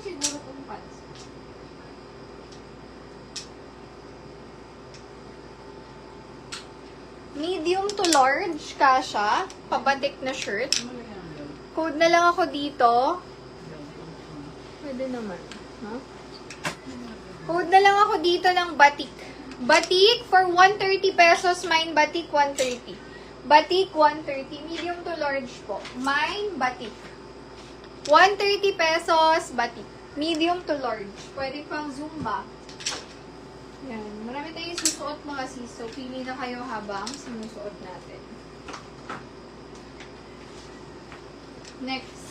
siguro itong pants. Medium to large, kasha. Pabatik na shirt. Code na lang ako dito. Pwede naman. Huh? Code na lang ako dito ng batik. Batik for 130 pesos. Mine batik 130. Batik 130. Medium to large po. Mine batik. 130 pesos batik. Medium to large. Pwede pang Zumba. Yan. Marami tayong susuot mga sis. So, pili na kayo habang sinusuot natin. Next.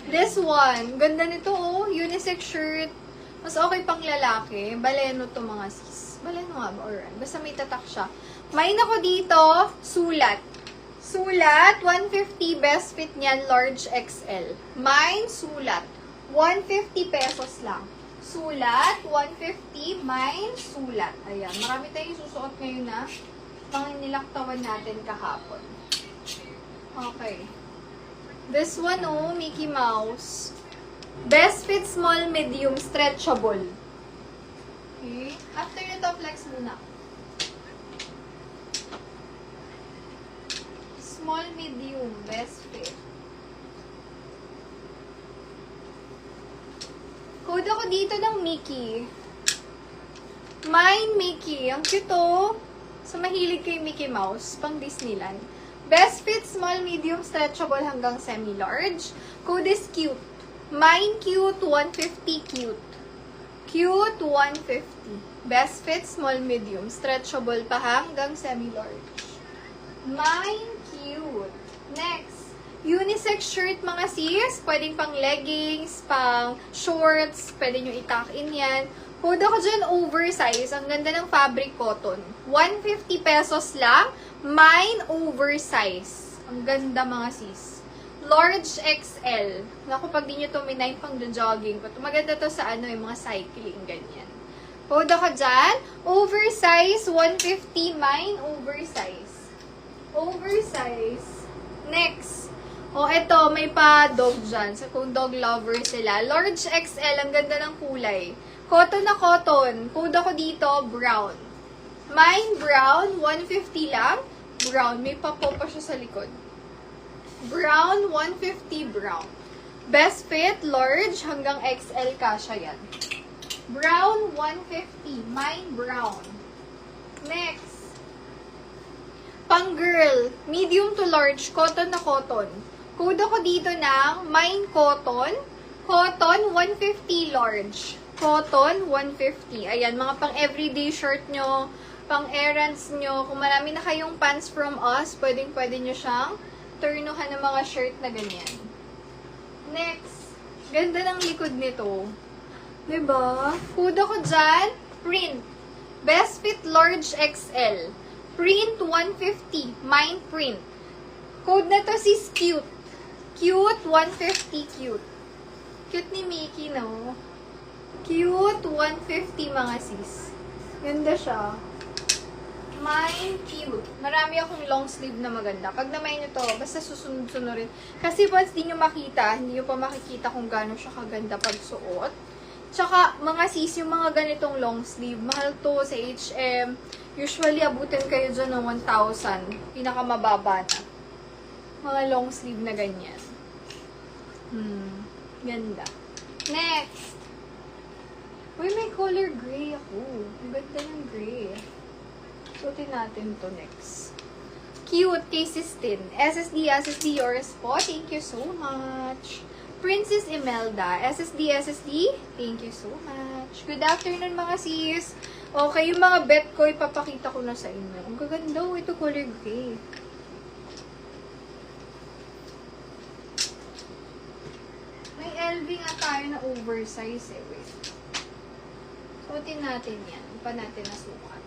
This one. Ganda nito oh. Unisex shirt. Mas okay pang lalaki. Baleno to mga sis. Baleno nga ba? Alright. Basta may tatak siya. May ako dito. Sulat. Sulat. 150 best fit niyan. Large XL. Mine sulat. 150 pesos lang. Sulat. 150. Mine sulat. Ayan. Marami tayong susuot ngayon na mga nilaktawan natin kahapon. Okay. This one, oh, Mickey Mouse. Best fit, small, medium, stretchable. Okay. After nito, flex muna. Small, medium, best fit. Code ako dito ng Mickey. Mine, Mickey. Ang cute, oh. So, mahilig kay Mickey Mouse. Pang Disneyland. Best fit, small, medium, stretchable hanggang semi-large. Code is cute. Mine cute, 150 cute. Cute, 150. Best fit, small, medium, stretchable pa hanggang semi-large. Mine cute. Next. Unisex shirt mga sis. Pwedeng pang leggings, pang shorts. Pwede nyo i-tuck-in yan. Code ako dyan, oversize. Ang ganda ng fabric cotton. 150 pesos lang. Mine, oversize. Ang ganda mga sis. Large XL. Naku, pag di nyo to minay pang jogging. Maganda to sa ano, yung mga cycling, ganyan. Code ako dyan. Oversize, 150. Mine, oversize. Oversize. Next. O, eto, may pa-dog dyan. So, kung dog lover sila. Large XL, ang ganda ng kulay. Cotton na cotton. Code ako dito, brown. Mine, brown, 150 lang. Brown. May papo pa siya sa likod. Brown, 150 brown. Best fit, large, hanggang XL kasha yan. Brown, 150. Mine, brown. Next. Pang girl, medium to large, cotton na cotton. Code ako dito ng mine cotton. Cotton, 150 large. Cotton, 150. Ayan, mga pang everyday shirt nyo, pang errands nyo. Kung marami na kayong pants from us, pwede nyo siyang turnuhan ng mga shirt na ganyan. Next. Ganda ng likod nito. Diba? Code ako dyan, print. Best fit large XL. Print, 150. Mine print. Code na to sis cute. Cute, 150 cute. Cute ni Mickey, no? Cute, 150 mga sis. Ganda siya. Mine, cute. Marami akong long sleeve na maganda. Pag naman nyo to, basta susunod-sunod rin. Kasi once di nyo makita, hindi nyo pa makikita kung gano'n siya kaganda pag suot. Tsaka, mga sis, yung mga ganitong long sleeve, mahal to sa H&M. Usually, abutin kayo dyan ng 1,000. Pinakamababa na. Mga long sleeve na ganyan. Ganda. Next. Uy, may color gray ako. Ang ganda ng gray. Suotin natin to next. Cute, Cases 10. SSD, yours po. Thank you so much. Princess Imelda. SSD, thank you so much. Good afternoon mga sis. Okay, yung mga bet ko, ipapakita ko na sa inyo. Ang gaganda, ito color gray. May LV nga tayo na oversize eh. Wait. Suotin natin yan. Pa natin na sukat.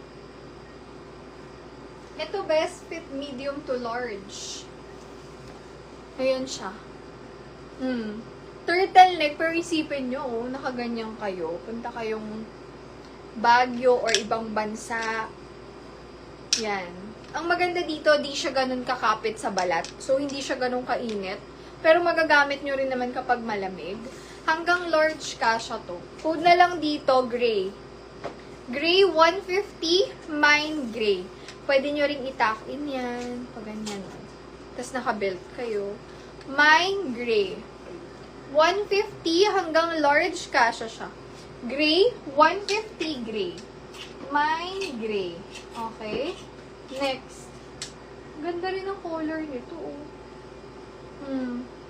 Ito best fit medium to large. Ayan siya. Turtleneck, pero isipin nyo, oh, nakaganyan kayo. Punta kayong Baguio or ibang bansa. Yan. Ang maganda dito, di siya ganun kakapit sa balat. So, hindi siya ganun kainit. Pero magagamit nyo rin naman kapag malamig. Hanggang large kasha to. Code na lang dito, gray. Gray 150, mine gray. Pwede nyo ring i-tuck in yan. Pag ganyan. Tapos naka-belt kayo. Mine gray. 150 hanggang large kasha siya. Gray, 150 gray. Mine gray. Okay? Next. Ganda rin ang color nito, oh.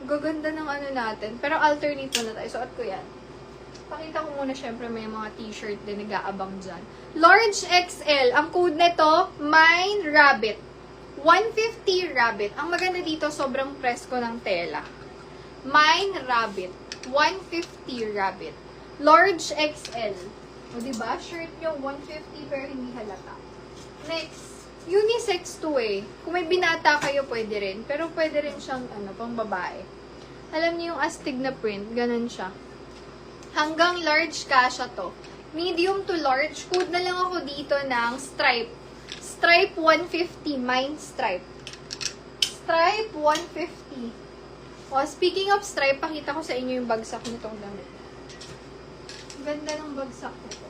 Gaganda ng ano natin. Pero alternate na tayo. Suot ko yan. Pakita ko muna, syempre may mga t-shirt din nag-aabang dyan. Large XL. Ang code nito, Mine Rabbit. 150 Rabbit. Ang maganda dito, sobrang presko ng tela. Mine Rabbit. 150 Rabbit. Large XL. O diba? Shirt nyo, 150 pero hindi halata. Next. Unisex to eh. Kung may binata kayo, pwede rin. Pero pwede rin siyang, pang babae. Alam niyo yung astig na print. Ganun siya. Hanggang large kasha to. Medium to large. Code na lang ako dito ng stripe. Stripe 150. Mine stripe. Stripe 150. O, speaking of stripe, pakita ko sa inyo yung bagsak nitong damit. Ganda ng bagsak nito.